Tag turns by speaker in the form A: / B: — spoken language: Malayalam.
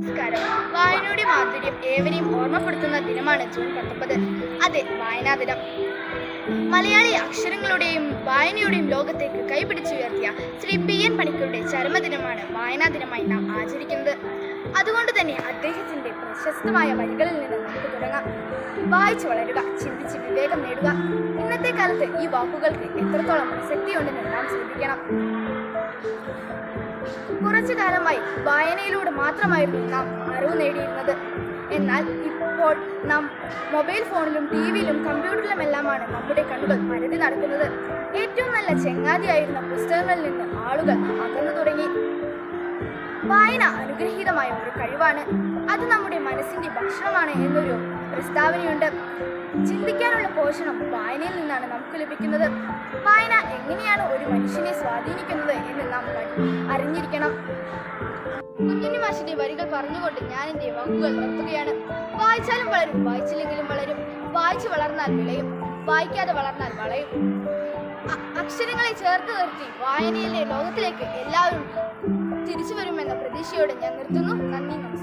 A: നമസ്കാരം. വായനയുടെ മാധുര്യം ഏവരെയും ഓർമ്മപ്പെടുത്തുന്ന ദിനമാണ് ജൂൺ 19. അതെ, വായനാ ദിനം. മലയാളി അക്ഷരങ്ങളുടെയും വായനയുടെയും ലോകത്തേക്ക് കൈപിടിച്ചുയർത്തിയ ശ്രീ PN പണിക്കരുടെ ചരമദിനമാണ് വായനാ ദിനമായി നാം ആചരിക്കുന്നത്. അതുകൊണ്ട് തന്നെ അദ്ദേഹത്തിന്റെ പ്രശസ്തമായ വരികളിൽ നിന്ന് നമുക്ക് തുടങ്ങാം. വായിച്ചു വളരുക, ചിന്തിച്ച് വിവേകം നേടുക. ഇന്നത്തെ കാലത്ത് ഈ വാക്കുകൾക്ക് എത്രത്തോളം പ്രസക്തിയുണ്ടെന്ന് നാം ശ്രദ്ധിക്കണം. കുറച്ചു കാലമായി വായനയിലൂടെ മാത്രമായിരുന്നു നാം അറിവ് നേടിയിരുന്നത്. എന്നാൽ ഇപ്പോൾ നാം മൊബൈൽ ഫോണിലും ടിവിയിലും കമ്പ്യൂട്ടറിലുമെല്ലാമാണ് നമ്മുടെ കണ്ണുകൾ പരതി നടക്കുന്നത്. ഏറ്റവും നല്ല ചങ്ങാതിയായിരുന്ന പുസ്തകങ്ങളിൽ നിന്ന് ആളുകൾ അകന്നു തുടങ്ങി. വായന അനുഗ്രഹീതമായ ഒരു കഴിവാണ്. അത് നമ്മുടെ മനസ്സിന്റെ ഭക്ഷണമാണ് എന്നൊരു പ്രസ്താവനയുണ്ട്. ചിന്തിക്കാനുള്ള പോഷണം വായനയിൽ നിന്നാണ് നമുക്ക് ലഭിക്കുന്നത്. വായന എങ്ങനെയാണ് ഒരു മനുഷ്യനെ സ്വാധീനിക്കുന്നത് എന്ന് നാം അറിഞ്ഞിരിക്കണം. കുഞ്ഞുണ്ണി മാഷിന്റെ വരികൾ പറഞ്ഞുകൊണ്ട് ഞാൻ എൻ്റെ വാക്കുകൾ നിർത്തുകയാണ്. വായിച്ചാലും വളരും, വായിച്ചില്ലെങ്കിലും വളരും. വായിച്ചു വളർന്നാൽ വിളയും, വായിക്കാതെ വളർന്നാൽ വളയും. അക്ഷരങ്ങളെ ചേർത്ത് നിർത്തി വായനയിലെ ലോകത്തിലേക്ക് എല്ലാവരും തിരിച്ചു വരുമെന്ന പ്രതീക്ഷയോടെ ഞാൻ നിർത്തുന്നു. നന്ദി.